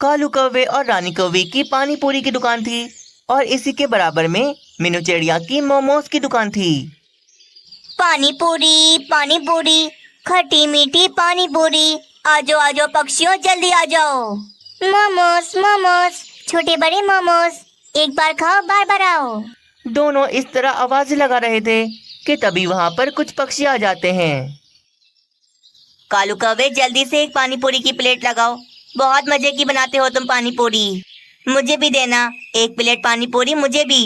कालू कौवे और रानी कौवे की पानी पूरी की दुकान थी और इसी के बराबर में मीनू चिड़िया की मोमोज की दुकान थी। पानी पूरी, खट्टी मीठी पानी पूरी, आजो आजो पक्षियों जल्दी आ जाओ। मोमोज मोमोज, छोटे बड़े मोमोज, एक बार खाओ बार बार आओ। दोनों इस तरह आवाजें लगा रहे थे कि तभी वहाँ पर कुछ पक्षी आ जाते हैं। कालू कौवे जल्दी से एक पानी पूरी की प्लेट लगाओ, बहुत मजे की बनाते हो तुम पानी पूरी। मुझे भी देना एक प्लेट पानी पूरी, मुझे भी।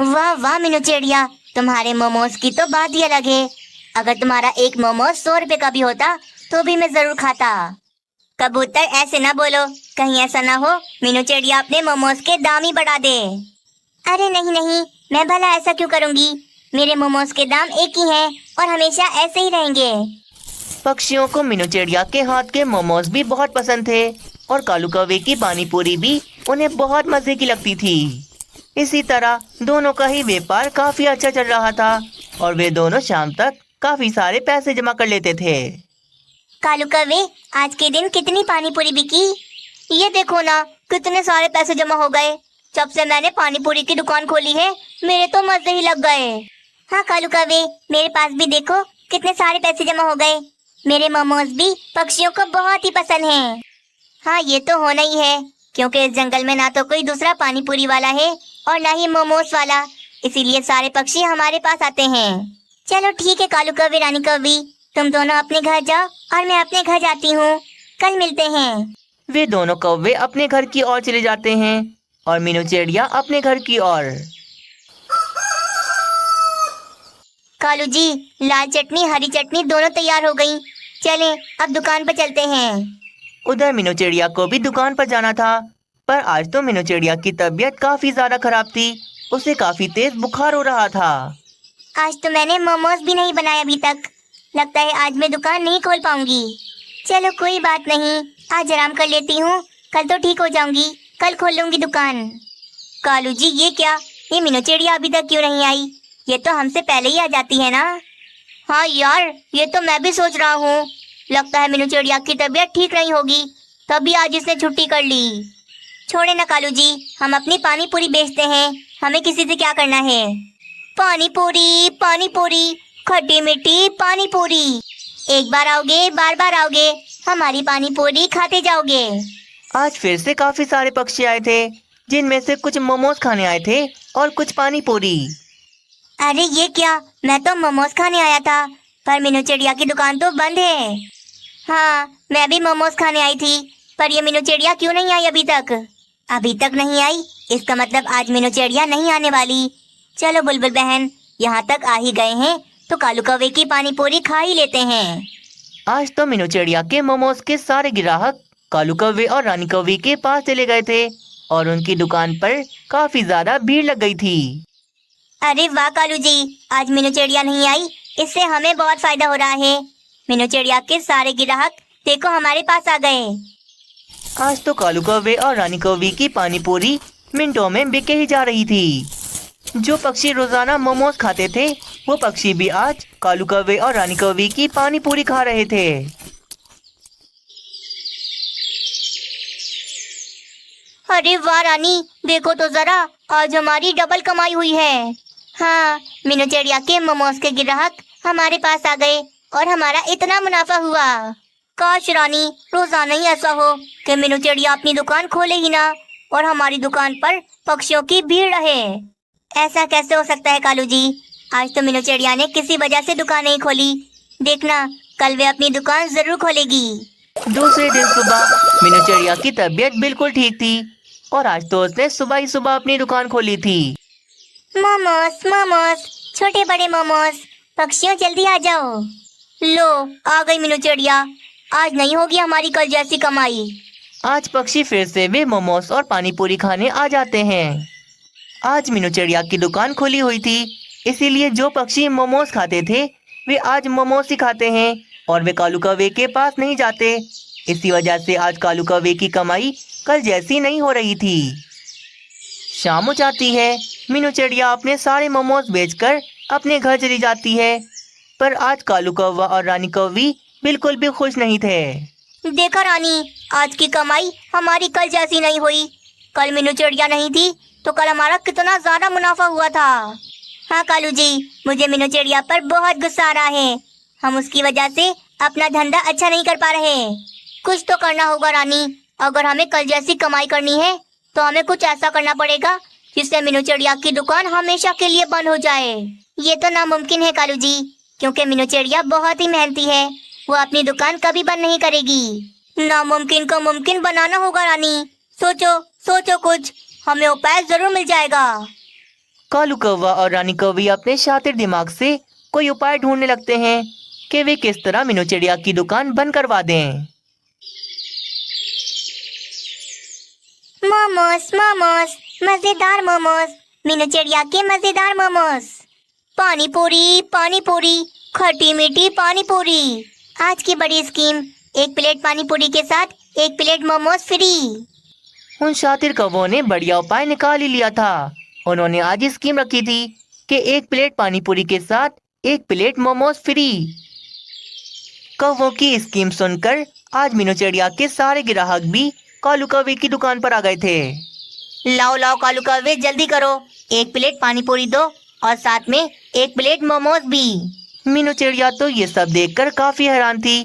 वाह वाह मीनू चिड़िया, तुम्हारे मोमोज की तो बात ही अलग है। अगर तुम्हारा एक मोमोज 100 रुपए का भी होता तो भी मैं जरूर खाता। कबूतर ऐसे ना बोलो, कहीं ऐसा ना हो मीनू चिड़िया अपने मोमोज के दाम ही बढ़ा दे। अरे नहीं नहीं, मैं भला ऐसा क्यों करूंगी, मेरे मोमोज के दाम एक ही हैं और हमेशा ऐसे ही रहेंगे। पक्षियों को मीनू चिड़िया के हाथ के मोमोज भी बहुत पसंद थे और कालू कौवे की पानी पूरी भी उन्हें बहुत मजे की लगती थी। इसी तरह दोनों का ही व्यापार काफी अच्छा चल रहा था और वे दोनों शाम तक काफी सारे पैसे जमा कर लेते थे। कालू कौवे, आज के दिन कितनी पानी पूरी बिकी? ये देखो ना, कितने सारे पैसे जमा हो गए। जब से मैंने पानी पूरी की दुकान खोली है मेरे तो मजे ही लग गए। हाँ कालू कौवे, मेरे पास भी देखो कितने सारे पैसे जमा हो गए। मेरे मोमोज भी पक्षियों को बहुत ही पसंद हैं। हाँ ये तो होना ही है, क्योंकि इस जंगल में ना तो कोई दूसरा पानी पूरी वाला है और ना ही मोमोज वाला, इसीलिए सारे पक्षी हमारे पास आते हैं। चलो ठीक है कालू कौवे रानी कौवी, तुम दोनों अपने घर जाओ और मैं अपने घर जाती हूँ। कल मिलते हैं। वे दोनों कौवे अपने घर की ओर चले जाते हैं और मीनू चिड़िया अपने घर की ओर। कालू जी, लाल चटनी हरी चटनी दोनों तैयार हो गई, चलें अब दुकान पर चलते हैं। उधर मीनू चिड़िया को भी दुकान पर जाना था, पर आज तो मीनू चिड़िया की तबीयत काफी ज्यादा खराब थी। उसे काफी तेज बुखार हो रहा था। आज तो मैंने मोमोज भी नहीं बनाए अभी तक, लगता है आज मैं दुकान नहीं खोल पाऊंगी। चलो कोई बात नहीं, आज आराम कर लेती हूँ, कल तो ठीक हो जाऊंगी, कल खोल लूंगी दुकान। कालू जी ये क्या, ये मीनू चिड़िया अभी तक क्यों नहीं आई? ये तो हमसे पहले ही आ जाती है ना। हाँ यार, ये तो मैं भी सोच रहा हूँ, लगता है मीनू चिड़िया की तबीयत ठीक नहीं होगी, तभी आज इसने छुट्टी कर ली। छोड़े ना कालू जी, हम अपनी पानी पूरी बेचते हैं, हमें किसी से क्या करना है। पानी पूरी, खट्टी मीठी पानी पूरी, एक बार आओगे बार बार आओगे, हमारी पानी पूरी खाते जाओगे। आज फिर से काफी सारे पक्षी आए थे, जिनमें से कुछ मोमोज खाने आए थे और कुछ पानी पूरी। अरे ये क्या, मैं तो मोमोज खाने आया था, पर मीनू चिड़िया की दुकान तो बंद है। हाँ मैं भी मोमोज खाने आई थी, पर ये मीनू चिड़िया क्यों नहीं आई अभी तक? अभी तक नहीं आई, इसका मतलब आज मीनू चिड़िया नहीं आने वाली। चलो बुलबुल बहन, यहाँ तक आ ही गए हैं तो कालू कौवे की पानी पूरी खा ही लेते हैं। आज तो मीनू चिड़िया के मोमोज के सारे ग्राहक कालू कौवे और रानी कौवे के पास चले गए थे और उनकी दुकान पर काफी ज्यादा भीड़ लग गई थी। अरे वाह कालू जी, आज मीनू चिड़िया नहीं आई, इससे हमें बहुत फायदा हो रहा है। मीनू चिड़िया के सारे ग्राहक देखो हमारे पास आ गए। आज तो कालू कौवे और रानी कौवे की पानी पूरी मिनटों में बिके ही जा रही थी। जो पक्षी रोजाना मोमोज खाते थे वो पक्षी भी आज कालू कौवे और रानी कौवे की पानी पूरी खा रहे थे। अरे वाह रानी, देखो तो जरा, आज हमारी डबल कमाई हुई है। हाँ मीनू चिड़िया के मोमोज के ग्राहक हमारे पास आ गए और हमारा इतना मुनाफा हुआ। काश रानी, रोजाना ही ऐसा हो कि मीनू चिड़िया अपनी दुकान खोले ही ना और हमारी दुकान पर पक्षियों की भीड़ रहे। ऐसा कैसे हो सकता है कालू जी, आज तो मीनू चिड़िया ने किसी वजह से दुकान नहीं खोली, देखना कल वे अपनी दुकान जरूर खोलेगी। दूसरे दिन सुबह मीनू चिड़िया की तबीयत बिल्कुल ठीक थी और आज तो उसने सुबह ही सुबह अपनी दुकान खोली थी। मोमोज मोमोज, छोटे बड़े मोमोज, पक्षियों जल्दी आ जाओ। लो आ गई मीनू चिड़िया, आज नहीं होगी हमारी कल जैसी कमाई। आज पक्षी फिर से वे मोमोज और पानी पूरी खाने आ जाते हैं। आज मीनू चिड़िया की दुकान खुली हुई थी, इसीलिए जो पक्षी मोमोज खाते थे वे आज मोमोज ही खाते हैं और वे कालू कौवे के पास नहीं जाते। इसी वजह से आज कालू कौवे की कमाई कल जैसी नहीं हो रही थी। शाम हो जाती है, मीनू चिड़िया अपने सारे मोमोज बेचकर अपने घर चली जाती है, पर आज कालू कौवा और रानी कौवी बिल्कुल भी खुश नहीं थे। देखा रानी, आज की कमाई हमारी कल जैसी नहीं हुई। कल मीनू चिड़िया नहीं थी तो कल हमारा कितना ज्यादा मुनाफा हुआ था। हाँ कालू जी, मुझे मीनू चिड़िया पर बहुत गुस्सा आ रहा है। हम उसकी वजह से अपना धंधा अच्छा नहीं कर पा रहे। कुछ तो करना होगा रानी। अगर हमें कल जैसी कमाई करनी है तो हमें कुछ ऐसा करना पड़ेगा जिससे मीनू चिड़िया की दुकान हमेशा के लिए बंद हो जाए। ये तो नामुमकिन है कालू जी, क्योंकि मीनू चिड़िया बहुत ही मेहनती है। वो अपनी दुकान कभी बंद नहीं करेगी। नामुमकिन को मुमकिन बनाना होगा रानी। सोचो सोचो कुछ, हमें उपाय जरूर मिल जाएगा। कालू कौवा और रानी कौवी अपने शातिर दिमाग से कोई उपाय ढूंढने लगते हैं कि वे किस तरह मीनू चिड़िया की दुकान बंद करवा दें। मोमोस मोमोस, मजेदार मोमोस, मीनू चिड़िया के मजेदार मोमोस। पानी पूरी, खट्टी मीठी पानी पूरी। आज की बड़ी स्कीम, एक प्लेट पानी पूरी के साथ एक प्लेट मोमोस फ्री। उन शातिर कौवों ने बढ़िया उपाय निकाल ही लिया था। उन्होंने आज स्कीम रखी थी कि एक प्लेट पानी पूरी के साथ एक प्लेट मोमोज फ्री। कौवों की स्कीम सुनकर आज मीनू चिड़िया के सारे ग्राहक भी कालू कौवे की दुकान पर आ गए थे। लाओ लाओ कालू कौवे, जल्दी करो, एक प्लेट पानी पूरी दो और साथ में एक प्लेट मोमोज भी। मीनू चिड़िया तो ये सब देखकर काफी हैरान थी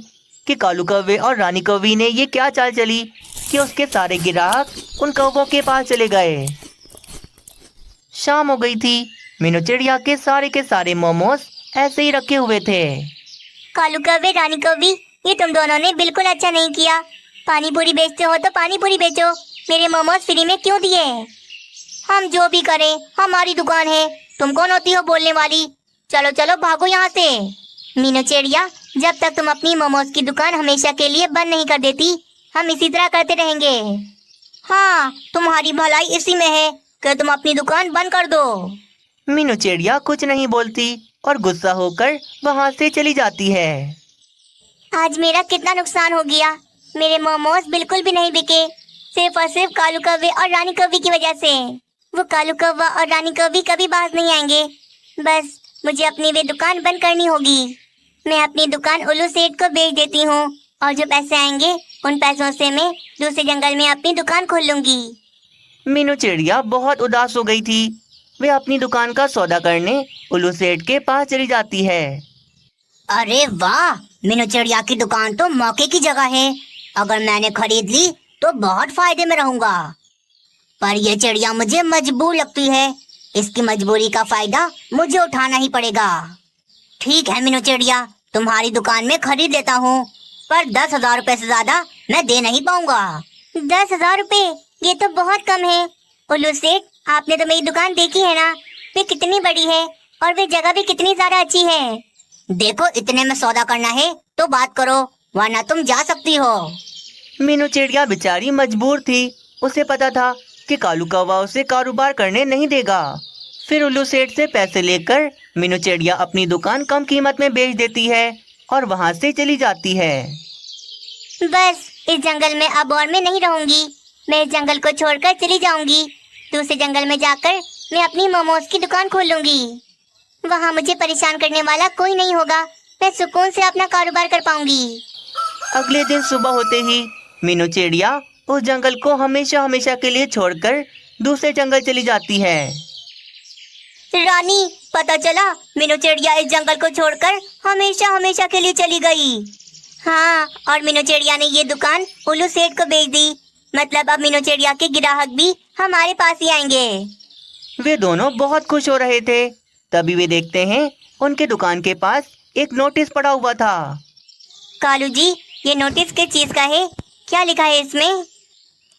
कि कालू कौवे और रानी कौवी ने ये क्या चाल चली कि उसके सारे ग्राहक उन कौवों के पास चले गए। शाम हो गई थी। मीनू चिड़िया के सारे मोमोज ऐसे ही रखे हुए थे। कालू कौवे, रानी कौवी, ये तुम दोनों ने बिल्कुल अच्छा नहीं किया। पानी पूरी बेचते हो तो पानी पूरी बेचो, मेरे मोमोज फ्री में क्यों दिए? हम जो भी करें हमारी दुकान है, तुम कौन होती हो बोलने वाली? चलो चलो भागो यहाँ से। मीनू चिड़िया, जब तक तुम अपनी मोमोज की दुकान हमेशा के लिए बंद नहीं कर देती, हम इसी तरह करते रहेंगे। हाँ, तुम्हारी भलाई इसी में है कि तुम अपनी दुकान बंद कर दो। मीनू चिड़िया कुछ नहीं बोलती और गुस्सा होकर वहाँ से चली जाती है। आज मेरा कितना नुकसान हो गया। मेरे मोमोज बिल्कुल भी नहीं बिके, सिर्फ और सिर्फ कालू कौवे और रानी कौवी की वजह से। वो कालू कौवा और रानी कौवी कभी बाज नहीं आएंगे। बस मुझे अपनी वे दुकान बंद करनी होगी। मैं अपनी दुकान उल्लू सेठ को बेच देती हूँ और जो पैसे आएंगे उन पैसों से मैं दूसरे जंगल में अपनी दुकान खोल लूंगी। मीनू चिड़िया बहुत उदास हो गई थी। वे अपनी दुकान का सौदा करने उल्लू सेठ के पास चली जाती है। अरे वाह, मीनू चिड़िया की दुकान तो मौके की जगह है। अगर मैंने खरीद ली तो बहुत फायदे में रहूंगा। पर यह चिड़िया मुझे मजबूर लगती है। इसकी मजबूरी का फायदा मुझे उठाना ही पड़ेगा। ठीक है मीनू चिड़िया, तुम्हारी दुकान में खरीद लेता हूँ, पर 10,000 रुपए से ज्यादा मैं दे नहीं पाऊंगा। 10,000 रुपए? ये तो बहुत कम है। उल्लू सेठ, आपने तो मेरी दुकान देखी है ना, वे कितनी बड़ी है और वे जगह भी कितनी ज्यादा अच्छी है। देखो, इतने में सौदा करना है तो बात करो, वरना तुम जा सकती हो। मीनू चिड़िया बेचारी मजबूर थी। उसे पता था कि कालू कौवा उसे कारोबार करने नहीं देगा। फिर उल्लू सेठ से पैसे लेकर मीनू चिड़िया अपनी दुकान कम कीमत में बेच देती है और वहाँ से चली जाती है। बस इस जंगल में अब और मैं नहीं रहूंगी। मैं इस जंगल को छोड़कर चली जाऊंगी। दूसरे जंगल में जाकर मैं अपनी मोमोज की दुकान खोल लूंगी। वहाँ मुझे परेशान करने वाला कोई नहीं होगा। मैं सुकून से अपना कारोबार कर पाऊंगी। अगले दिन सुबह होते ही मीनू चिड़िया उस जंगल को हमेशा हमेशा के लिए छोड़कर दूसरे जंगल चली जाती है। रानी, पता चला मीनू चिड़िया इस जंगल को छोड़कर हमेशा हमेशा के लिए चली गई। हाँ, और मीनू चिड़िया ने ये दुकान उल्लू सेठ को बेच दी। मतलब अब मीनू चिड़िया के ग्राहक भी हमारे पास ही आएंगे। वे दोनों बहुत खुश हो रहे थे। तभी वे देखते हैं उनके दुकान के पास एक नोटिस पड़ा हुआ था। कालू जी, ये नोटिस किस चीज का है? क्या लिखा है इसमें?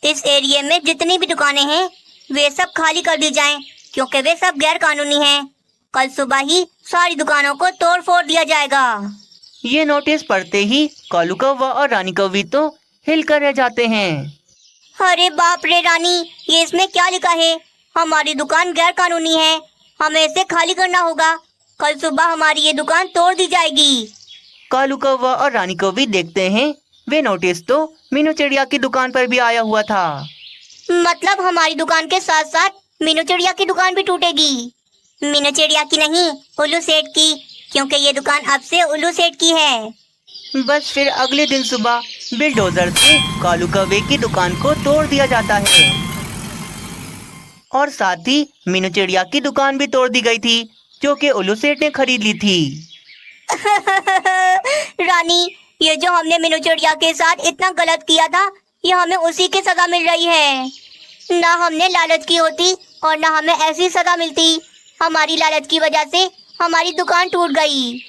इस एरिया में जितनी भी दुकानें हैं वे सब खाली कर दी जाएं, क्योंकि वे सब गैर कानूनी हैं। कल सुबह ही सारी दुकानों को तोड़ फोड़ दिया जाएगा। ये नोटिस पढ़ते ही कालू कौवा और रानी कौवी तो हिलकर रह जाते हैं। अरे बाप रे रानी, ये इसमें क्या लिखा है? हमारी दुकान गैर कानूनी है, हमें इसे खाली करना होगा। कल सुबह हमारी ये दुकान तोड़ दी जाएगी। कालू कौवा और रानी कौवी देखते हैं वे नोटिस तो मीनू चिड़िया की दुकान पर भी आया हुआ था। मतलब हमारी दुकान के साथ साथ मीनू चिड़िया की दुकान भी टूटेगी। मीनू चिड़िया की नहीं, उल्लू सेठ की, क्योंकि ये दुकान अब से उल्लू सेठ की है। बस फिर अगले दिन सुबह बिल्डोजर से कालू कौवे की दुकान को तोड़ दिया जाता है और साथ ही मीनू चिड़िया की दुकान भी तोड़ दी गई थी, जो कि उल्लू सेठ ने खरीद ली थी। रानी, ये जो हमने मीनू चिड़िया के साथ इतना गलत किया था, ये हमें उसी की सजा मिल रही है। ना हमने लालच की होती और ना हमें ऐसी सजा मिलती। हमारी लालच की वजह से हमारी दुकान टूट गई।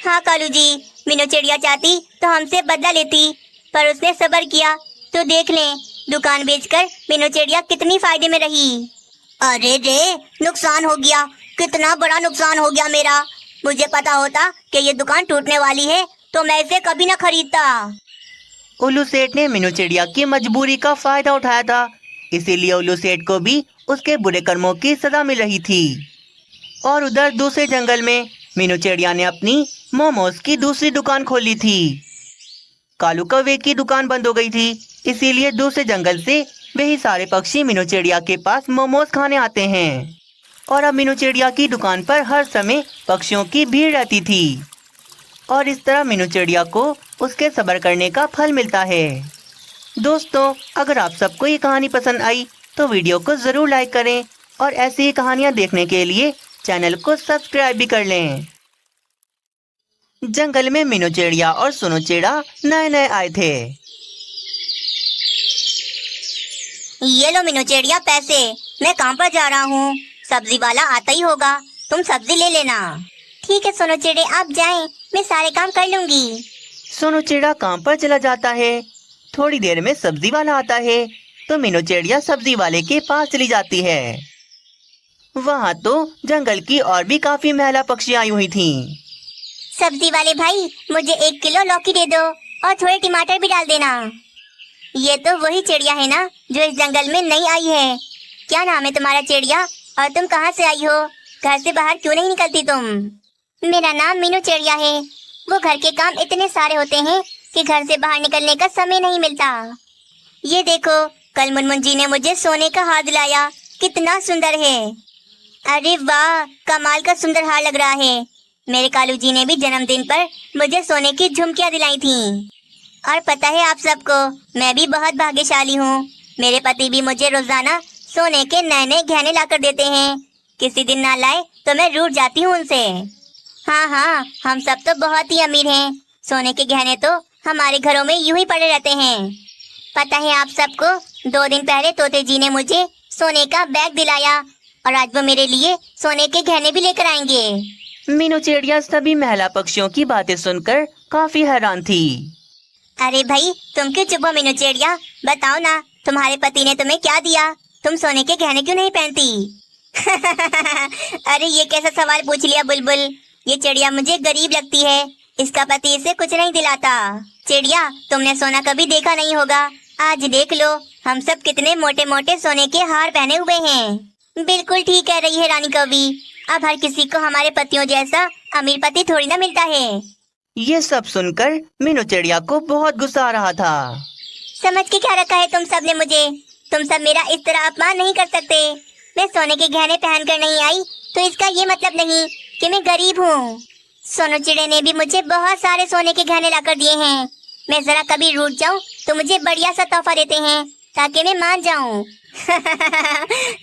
हाँ कालू जी, मीनू चिड़िया चाहती तो हमसे बदला लेती, पर उसने सब्र किया। तो देख लें, दुकान बेचकर मीनू चिड़िया कितनी फायदे में रही। अरे रे, नुकसान हो गया, कितना बड़ा नुकसान हो गया मेरा। मुझे पता होता कि ये दुकान टूटने वाली है तो मैं इसे कभी ना खरीदता। उल्लू सेठ ने मीनू चिड़िया की मजबूरी का फायदा उठाया था, इसीलिए उल्लू सेठ को भी उसके बुरे कर्मों की सजा मिल रही थी। और उधर दूसरे जंगल में मीनू चिड़िया ने अपनी मोमोज की दूसरी दुकान खोली थी। कालू कौवे की दुकान बंद हो गई थी, इसीलिए दूसरे जंगल से वही सारे पक्षी मीनू चिड़िया के पास मोमोज खाने आते हैं। और अब मीनू चिड़िया की दुकान पर हर समय पक्षियों की भीड़ रहती थी और इस तरह मीनू चिड़िया को उसके सब्र करने का फल मिलता है। दोस्तों, अगर आप सबको ये कहानी पसंद आई तो वीडियो को ज़रूर लाइक करें और ऐसी ही कहानियाँ देखने के लिए चैनल को सब्सक्राइब भी कर लें। जंगल में मीनू चिड़िया और सुनो चिड़ा नए आए थे। ये लो मीनू चिड़िया पैसे, मैं काम पर जा रहा हूँ, सब्जी वाला आता ही होगा, तुम सब्जी ले लेना। ठीक है सोनू चिड़े, आप जाएं, मैं सारे काम कर लूंगी। सोनू चिड़ा काम पर चला जाता है। थोड़ी देर में सब्जी वाला आता है तो मीनू चिड़िया सब्जी वाले के पास चली जाती है। वहाँ तो जंगल की और भी काफी महिला पक्षी आई हुई थीं। सब्जी वाले भाई, मुझे 1 किलो लौकी दे दो और थोड़े टमाटर भी डाल देना। ये तो वही चिड़िया है ना जो इस जंगल में नई आई है। क्या नाम है तुम्हारा चिड़िया और तुम कहाँ से आई हो? घर से बाहर क्यों नहीं निकलती तुम? मेरा नाम मीनू चिड़िया है। वो घर के काम इतने सारे होते हैं कि घर से बाहर निकलने का समय नहीं मिलता। ये देखो, कल मुनमुन जी ने मुझे सोने का हार दिलाया, कितना सुंदर है। अरे वाह, कमाल का सुंदर हार लग रहा है। मेरे कालू जी ने भी जन्मदिन पर मुझे सोने की झुमकियाँ दिलाई थी। और पता है आप सबको, मैं भी बहुत भाग्यशाली हूँ। मेरे पति भी मुझे रोजाना सोने के नए गहने लाकर देते हैं। किसी दिन ना लाए तो मैं रूठ जाती हूँ उनसे। हाँ, हम सब तो बहुत ही अमीर हैं। सोने के गहने तो हमारे घरों में यूं ही पड़े रहते हैं। पता है आप सबको, 2 दिन पहले तोते जी ने मुझे सोने का बैग दिलाया और आज वो मेरे लिए सोने के गहने भी लेकर आएंगे। मीनू चिड़िया सभी महिला पक्षियों की बातें सुनकर काफी हैरान थी। अरे भाई, तुम क्यों चुप हो मीनू चिड़िया? बताओ ना, तुम्हारे पति ने तुम्हें क्या दिया? तुम सोने के गहने क्यों नहीं पहनती? अरे ये कैसा सवाल पूछ लिया बुलबुल। ये चिड़िया मुझे गरीब लगती है, इसका पति इसे कुछ नहीं दिलाता। चिड़िया, तुमने सोना कभी देखा नहीं होगा, आज देख लो, हम सब कितने मोटे मोटे सोने के हार पहने हुए हैं। बिल्कुल ठीक कह रही है रानी कवि। अब हर किसी को हमारे पतियों जैसा अमीर पति थोड़ी ना मिलता है। ये सब सुनकर मीनू चिड़िया को बहुत गुस्सा आ रहा था। समझ के क्या रखा है तुम सब ने मुझे? तुम सब मेरा इस तरह अपमान नहीं कर सकते। मैं सोने के गहने पहन कर नहीं आई तो इसका ये मतलब नहीं कि मैं गरीब हूँ। सोनू चिड़े ने भी मुझे बहुत सारे सोने के गहने लाकर दिए हैं। मैं जरा कभी रूठ जाऊँ तो मुझे बढ़िया सा तोहफा देते हैं ताकि मैं मान जाऊँ।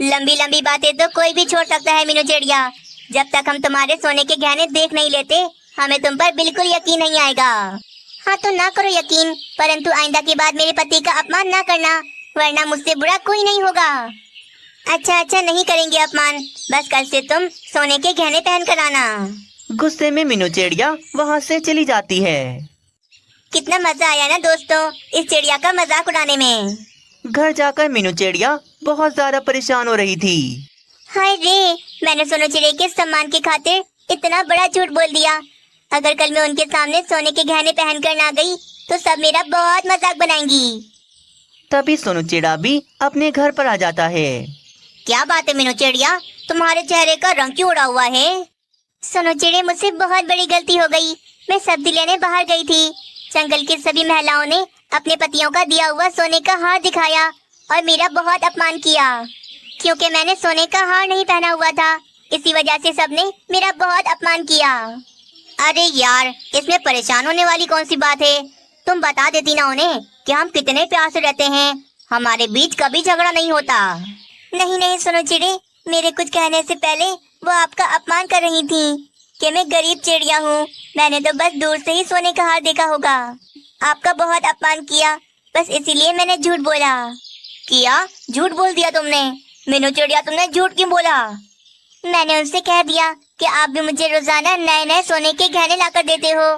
लंबी लंबी बातें तो कोई भी छोड़ सकता है मीनू चिड़िया। जब तक हम तुम्हारे सोने के गहने देख नहीं लेते, हमें तुम पर बिल्कुल यकीन नहीं आएगा। हाँ तो ना करो यकीन, परंतु आइंदा के बाद मेरे पति का अपमान ना करना, वरना मुझसे बुरा कोई नहीं होगा। अच्छा, नहीं करेंगे अपमान, बस कल से तुम सोने के गहने पहन कर आना। गुस्से में मीनू चिड़िया वहाँ से चली जाती है। कितना मजा आया ना दोस्तों इस चिड़िया का मजाक उड़ाने में। घर जाकर मीनू चिड़िया बहुत ज्यादा परेशान हो रही थी। हाय रे, मैंने सोनू चिड़े के सम्मान की खातिर इतना बड़ा झूठ बोल दिया। अगर कल मैं उनके सामने सोने के गहने पहन कर ना गई तो सब मेरा बहुत मजाक बनाएंगी। तभी सोनू चिड़ा भी अपने घर पर आ जाता है। क्या बात है मीनू चिड़िया, तुम्हारे चेहरे का रंग क्यों उड़ा हुआ है? सोनू चिड़े, मुझसे बहुत बड़ी गलती हो गई। मैं सब्जी लेने बाहर गई थी। जंगल की सभी महिलाओं ने अपने पतियों का दिया हुआ सोने का हार दिखाया और मेरा बहुत अपमान किया, क्योंकि मैंने सोने का हार नहीं पहना हुआ था। इसी वजह से सबने मेरा बहुत अपमान किया। अरे यार, इसमें परेशान होने वाली कौन सी बात है? तुम बता देती ना उन्हें कि हम कितने प्यार से रहते हैं, हमारे बीच कभी झगड़ा नहीं होता। नहीं नहीं सुनो चिड़े, मेरे कुछ कहने से पहले वो आपका अपमान कर रही थी कि मैं गरीब चिड़िया हूँ। मैंने तो बस दूर से ही सोने का हार देखा होगा। आपका बहुत अपमान किया, बस इसीलिए मैंने झूठ बोला। किया? झूठ बोल दिया तुमने? मीनू चिड़िया तुमने झूठ क्यों बोला? मैंने उनसे कह दिया कि आप भी मुझे रोजाना नए नए सोने के गहने लाकर देते हो।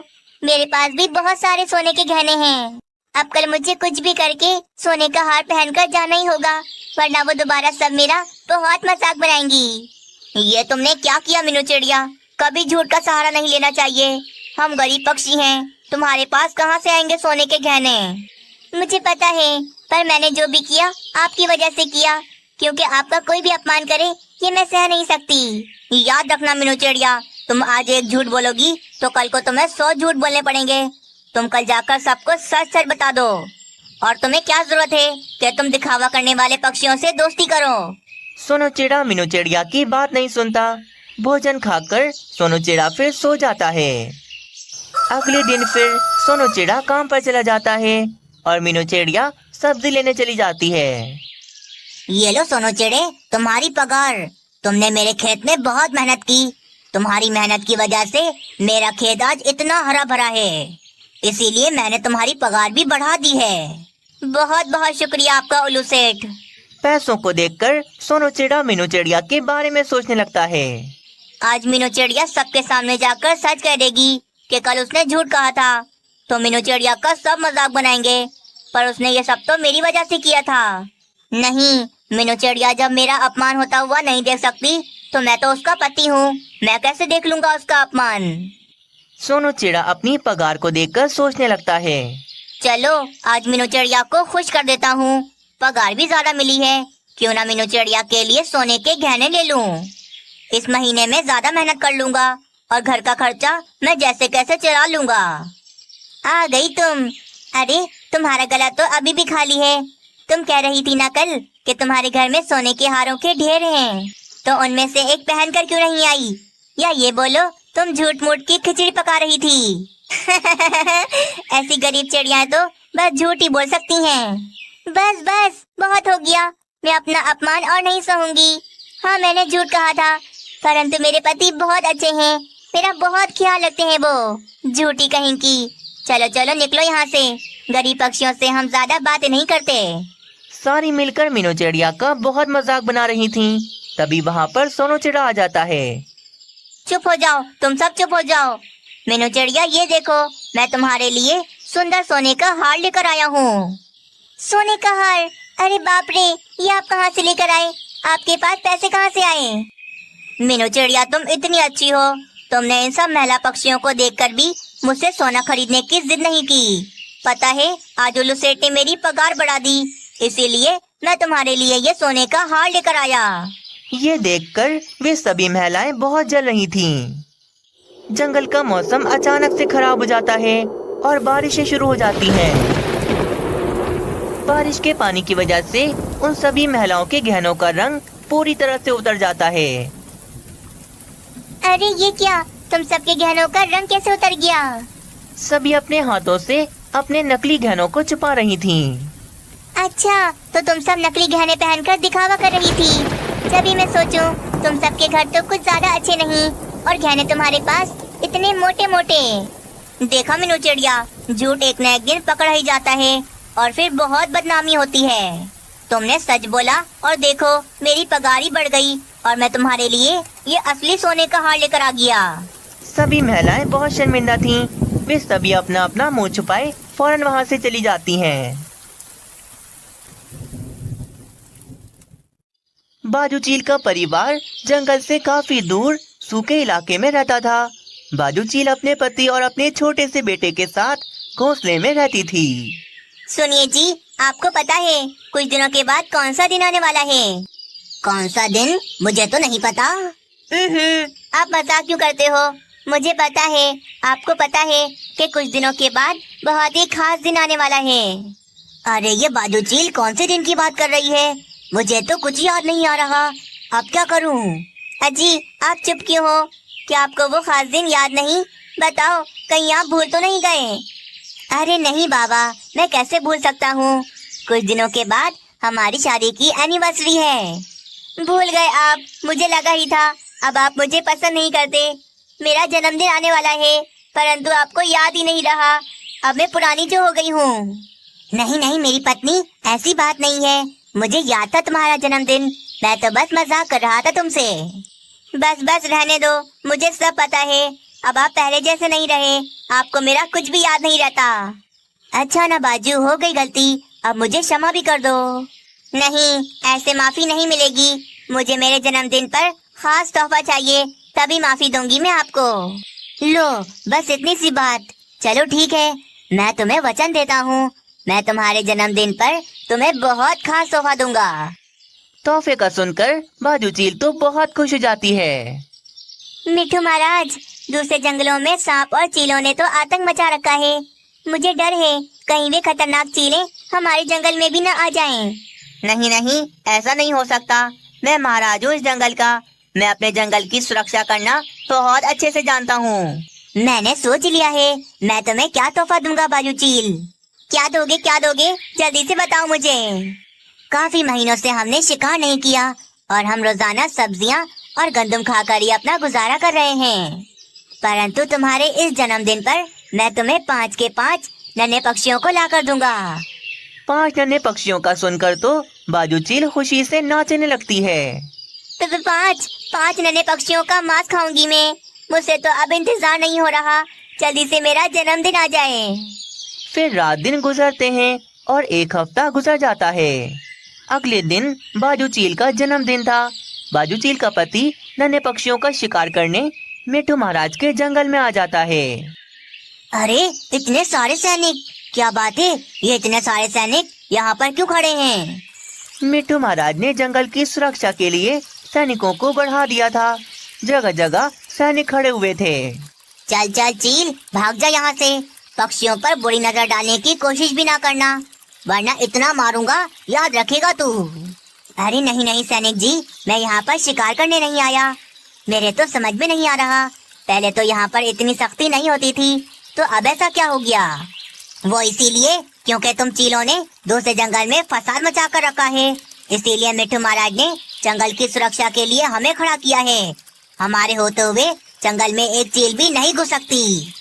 मेरे पास भी बहुत सारे सोने के गहने हैं। अब कल मुझे कुछ भी करके सोने का हार पहनकर जाना ही होगा, वरना वो दोबारा सब मेरा बहुत मजाक बनाएंगी। ये तुमने क्या किया मीनू चिड़िया? कभी झूठ का सहारा नहीं लेना चाहिए। हम गरीब पक्षी हैं, तुम्हारे पास कहाँ से आएंगे सोने के गहने? मुझे पता है, पर मैंने जो भी किया आपकी वजह से किया, क्योंकि आपका कोई भी अपमान करे ये मैं सह नहीं सकती। याद रखना मीनू चिड़िया, तुम आज एक झूठ बोलोगी तो कल को तुम्हें 100 झूठ बोलने पड़ेंगे। तुम कल जाकर सबको सच सच बता दो। और तुम्हें क्या जरूरत है कि तुम दिखावा करने वाले पक्षियों से दोस्ती करो? सोनू चिड़ा मीनू चिड़िया की बात नहीं सुनता। भोजन खाकर सोनू चिड़ा फिर सो जाता है। अगले दिन फिर सोनू चिड़ा काम पर चला जाता है और मीनू चिड़िया सब्जी लेने चली जाती है। ये लो सोनू चिड़े, तुम्हारी पगार। तुमने मेरे खेत में बहुत मेहनत की। तुम्हारी मेहनत की वजह से मेरा खेत आज इतना हरा भरा है, इसीलिए मैंने तुम्हारी पगार भी बढ़ा दी है। बहुत बहुत शुक्रिया आपका उल्लू सेठ। पैसों को देखकर सोनू चिड़ा मीनू चिड़िया के बारे में सोचने लगता है। आज मीनू चिड़िया सबके सामने जाकर सच कह देगी कि कल उसने झूठ कहा था, तो मीनू चिड़िया का सब मजाक बनाएंगे, पर उसने ये सब तो मेरी वजह से किया था। नहीं, मीनू चिड़िया जब मेरा अपमान होता हुआ नहीं देख सकती तो मैं तो उसका पति हूँ, मैं कैसे देख लूंगा उसका अपमान? सोनू चिड़ा अपनी पगार को देखकर सोचने लगता है। चलो आज मीनू चिड़िया को खुश कर देता हूँ, पगार भी ज्यादा मिली है, क्यों ना मीनू चिड़िया के लिए सोने के गहने ले लूं। इस महीने में ज्यादा मेहनत कर लूंगा और घर का खर्चा मैं जैसे कैसे चला लूंगा। आ गई तुम। अरे तुम्हारा गला तो अभी भी खाली है। तुम कह रही थी ना कल कि तुम्हारे घर में सोने के हारों के ढेर हैं, तो उनमें से एक पहन कर क्यों नहीं आई? या ये बोलो तुम झूठ मूठ की खिचड़ी पका रही थी। ऐसी गरीब चिड़ियाएं तो बस झूठ ही बोल सकती हैं। बस बस बहुत हो गया, मैं अपना अपमान और नहीं सहूंगी। हाँ मैंने झूठ कहा था, परंतु मेरे पति बहुत अच्छे हैं, मेरा बहुत ख्याल रखते हैं वो। झूठी कहीं की। चलो चलो निकलो यहाँ से, गरीब पक्षियों से हम ज्यादा बातें नहीं करते। सारी मिलकर मीनू चिड़िया का बहुत मजाक बना रही थीं। तभी वहाँ पर सोनू चिड़ा आ जाता है। चुप हो जाओ, तुम सब चुप हो जाओ। मीनू चिड़िया ये देखो, मैं तुम्हारे लिए सुंदर सोने का हार लेकर आया हूँ। सोने का हार? अरे बाप रे, ये आप कहाँ से लेकर आए? आपके पास पैसे कहाँ से आए? मीनू चिड़िया तुम इतनी अच्छी हो, तुमने इन सब महिला पक्षियों को देखकर भी मुझसे सोना खरीदने की जिद नहीं की। पता है आज उल्लू सेठ ने मेरी पगार बढ़ा दी, इसीलिए मैं तुम्हारे लिए ये सोने का हार लेकर आया। ये देखकर वे सभी महिलाएं बहुत जल रही थीं। जंगल का मौसम अचानक से खराब हो जाता है और बारिशें शुरू हो जाती हैं। बारिश के पानी की वजह से उन सभी महिलाओं के गहनों का रंग पूरी तरह से उतर जाता है। अरे ये क्या, तुम सबके गहनों का रंग कैसे उतर गया? सभी अपने हाथों से अपने नकली गहनों को छुपा रही थीं। अच्छा, तो तुम सब नकली गहने पहनकर दिखावा कर रही थी। जब मैं सोचूं, तुम सबके घर तो कुछ ज्यादा अच्छे नहीं और गहने तुम्हारे पास इतने मोटे मोटे। देखा मीनू चिड़िया, झूठ एक न एक दिन पकड़ ही जाता है और फिर बहुत बदनामी होती है। तुमने सच बोला और देखो मेरी पगार बढ़ गई और मैं तुम्हारे लिए ये असली सोने का हार लेकर आ गया। सभी महिलाएं बहुत शर्मिंदा थीं। वे सभी अपना अपना मुंह छुपाए फौरन वहां से चली जाती हैं। बाजू चील का परिवार जंगल से काफी दूर सूखे इलाके में रहता था। बाजू चील अपने पति और अपने छोटे से बेटे के साथ घोंसले में रहती थी। सुनिए जी, आपको पता है कुछ दिनों के बाद कौन सा दिन आने वाला है? कौन सा दिन? मुझे तो नहीं पता। आप मजाक क्यों करते हो? मुझे पता है, आपको पता है कि कुछ दिनों के बाद बहुत ही खास दिन आने वाला है। अरे ये बाजू चील कौन से दिन की बात कर रही है? मुझे तो कुछ याद नहीं आ रहा, अब क्या करूं? अजी आप चुप क्यों हो? क्या आपको वो खास दिन याद नहीं? बताओ, कहीं आप भूल तो नहीं गए? अरे नहीं बाबा, मैं कैसे भूल सकता हूँ। कुछ दिनों के बाद हमारी शादी की एनिवर्सरी है। भूल गए आप, मुझे लगा ही था। अब आप मुझे पसंद नहीं करते। मेरा जन्मदिन आने वाला है, परंतु आपको याद ही नहीं रहा। अब मैं पुरानी जो हो गई हूँ। नहीं नहीं मेरी पत्नी, ऐसी बात नहीं है। मुझे याद था तुम्हारा जन्मदिन। मैं तो बस मजाक कर रहा था तुमसे। बस बस रहने दो, मुझे सब पता है। अब आप पहले जैसे नहीं रहे। आपको मेरा कुछ भी याद नहीं रहता। अच्छा ना बाजू, हो गई गलती, अब मुझे क्षमा भी कर दो। नहीं, ऐसे माफी नहीं मिलेगी। मुझे मेरे जन्मदिन पर खास तोहफा चाहिए, तभी माफी दूंगी मैं आपको। लो, बस इतनी सी बात। चलो ठीक है, मैं तुम्हें वचन देता हूँ। मैं तुम्हारे जन्मदिन पर तुम्हें बहुत खास तोहफा दूंगा। तोहफे का सुनकर बाजू चील तो बहुत खुश हो जाती है। मिठू महाराज, दूसरे जंगलों में सांप और चीलों ने तो आतंक मचा रखा है। मुझे डर है कहीं वे खतरनाक चीलें हमारे जंगल में भी न आ जाएं। नहीं नहीं, ऐसा नहीं हो सकता। मैं महाराज हूँ इस जंगल का। मैं अपने जंगल की सुरक्षा करना बहुत अच्छे से जानता हूँ। मैंने सोच लिया है, मैं तुम्हें क्या तोहफा दूंगा बाजू चील। क्या दोगे क्या दोगे, जल्दी से बताओ मुझे। काफी महीनों से हमने शिकार नहीं किया और हम रोजाना सब्जियां और गंदम खाकर ही अपना गुजारा कर रहे हैं। परंतु तुम्हारे इस जन्मदिन पर मैं तुम्हें 5 के 5 नन्हे पक्षियों को ला कर दूंगा। 5 नन्हे पक्षियों का सुनकर तो बाजू चील खुशी से नाचने लगती है। तो 5 नन्हे पक्षियों का मांस खाऊंगी मैं। मुझसे तो अब इंतजार नहीं हो रहा, जल्दी से मेरा जन्मदिन आ जाए। फिर रात दिन गुजरते हैं और 1 हफ्ता गुजर जाता है। अगले दिन बाजू चील का जन्मदिन था। बाजू चील का पति नन्हे पक्षियों का शिकार करने मिठू महाराज के जंगल में आ जाता है। अरे इतने सारे सैनिक, क्या बात है, ये इतने सारे सैनिक यहाँ पर क्यों खड़े हैं? मिठू महाराज ने जंगल की सुरक्षा के लिए सैनिकों को बढ़ा दिया था। जगह जगह सैनिक खड़े हुए थे। चल चल चील, भाग जा यहाँ से। पक्षियों पर बुरी नजर डालने की कोशिश भी ना करना, वरना इतना मारूंगा, याद रखेगा तू। अरे नहीं नहीं सैनिक जी, मैं यहाँ पर शिकार करने नहीं आया। मेरे तो समझ में नहीं आ रहा, पहले तो यहाँ पर इतनी सख्ती नहीं होती थी, तो अब ऐसा क्या हो गया? वो इसीलिए क्योंकि तुम चीलों ने दूसरे जंगल में फसाद मचा कर रखा है। इसीलिए मिठू महाराज ने जंगल की सुरक्षा के लिए हमें खड़ा किया है। हमारे होते हुए जंगल में एक चील भी नहीं घुस सकती।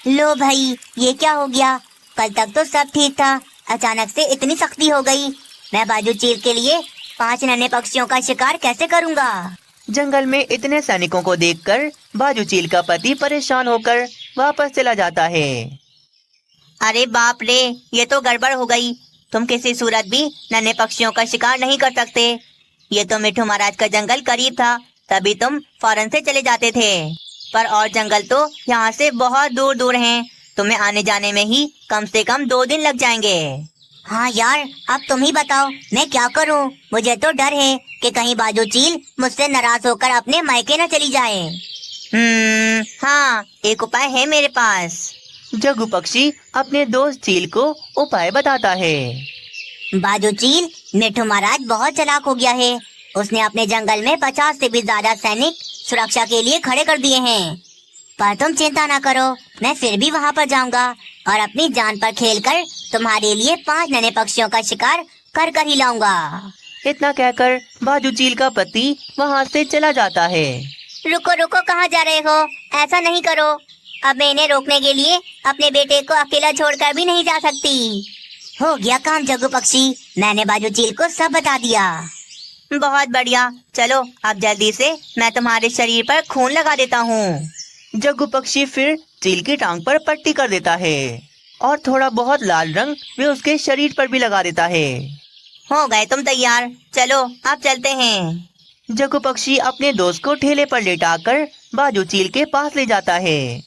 लो भाई, ये क्या हो गया? कल तक तो सब ठीक था, अचानक से इतनी सख्ती हो गई। मैं बाजू चील के लिए 5 नन्हे पक्षियों का शिकार कैसे करूँगा? जंगल में इतने सैनिकों को देखकर बाजू चील का पति परेशान होकर वापस चला जाता है। अरे बाप रे, ये तो गड़बड़ हो गई। तुम किसी सूरत भी नन्हे पक्षियों का शिकार नहीं कर सकते। ये तो मिठू महाराज का जंगल करीब था, तभी तुम फौरन से चले जाते थे। पर और जंगल तो यहाँ से बहुत दूर दूर हैं। तुम्हें आने जाने में ही कम से कम 2 दिन लग जाएंगे। हाँ यार, अब तुम ही बताओ मैं क्या करूँ? मुझे तो डर है कि कहीं बाजू चील मुझसे नाराज होकर अपने मायके न चली जाए। हाँ, एक उपाय है मेरे पास। जग्गू पक्षी अपने दोस्त चील को उपाय बताता है। बाजू चील, मिठू महाराज बहुत चालाक हो गया है। उसने अपने जंगल में 50 से भी ज्यादा सैनिक सुरक्षा के लिए खड़े कर दिए हैं। पर तुम चिंता ना करो, मैं फिर भी वहाँ पर जाऊंगा और अपनी जान पर खेलकर तुम्हारे लिए 5 नन्हे पक्षियों का शिकार कर कर ही लाऊंगा। इतना कहकर बाजू चील का पति वहाँ से चला जाता है। रुको रुको, कहाँ जा रहे हो? ऐसा नहीं करो। अब मैं इन्हें रोकने के लिए अपने बेटे को अकेला छोड़कर भी नहीं जा सकती। हो गया काम जग्गू पक्षी, मैंने बाजू चील को सब बता दिया। बहुत बढ़िया, चलो अब जल्दी से मैं तुम्हारे शरीर पर खून लगा देता हूँ। जग्गू पक्षी फिर चील की टांग पर पट्टी कर देता है और थोड़ा बहुत लाल रंग वे उसके शरीर पर भी लगा देता है। हो गए तुम तैयार, चलो अब चलते हैं। जग्गू पक्षी अपने दोस्त को ठेले पर लेटाकर बाजू चील के पास ले जाता है।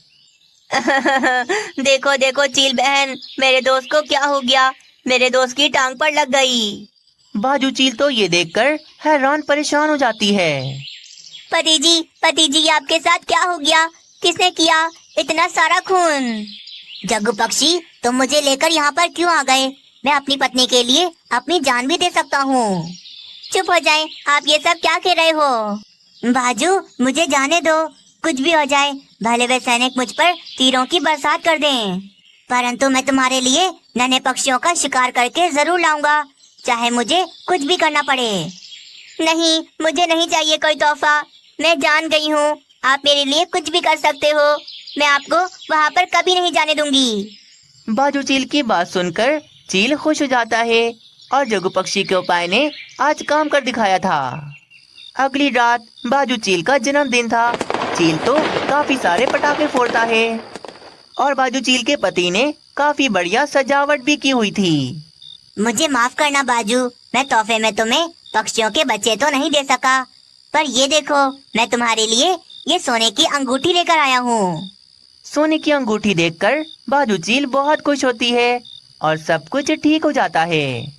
देखो देखो चील बहन, मेरे दोस्त को क्या हो गया? मेरे दोस्त की टांग पर लग गई। बाजू चील तो ये देखकर हैरान परेशान हो जाती है। पति जी, आपके साथ क्या हो गया? किसने किया इतना सारा खून? जग्गू पक्षी, तुम मुझे लेकर यहाँ पर क्यों आ गए? मैं अपनी पत्नी के लिए अपनी जान भी दे सकता हूँ। चुप हो जाए, आप ये सब क्या कह रहे हो? बाजू, मुझे जाने दो, कुछ भी हो जाए, भले वे सैनिक मुझ पर तीरों की बरसात कर दें। परंतु मैं तुम्हारे लिए नन्हे पक्षियों का शिकार करके जरूर लाऊंगा, चाहे मुझे कुछ भी करना पड़े। नहीं, मुझे नहीं चाहिए कोई तोहफा। मैं जान गई हूँ आप मेरे लिए कुछ भी कर सकते हो। मैं आपको वहाँ पर कभी नहीं जाने दूंगी। बाजू चील की बात सुनकर चील खुश हो जाता है और जग्गू पक्षी के उपाय ने आज काम कर दिखाया था। अगली रात बाजू चील का जन्मदिन था। चील तो काफी सारे पटाखे फोड़ता है और बाजू चील के पति ने काफी बढ़िया सजावट भी की हुई थी। मुझे माफ करना बाजू, मैं तोहफे में तुम्हें पक्षियों के बच्चे तो नहीं दे सका, पर ये देखो मैं तुम्हारे लिए ये सोने की अंगूठी लेकर आया हूँ। सोने की अंगूठी देखकर बाजू चील बहुत खुश होती है और सब कुछ ठीक हो जाता है।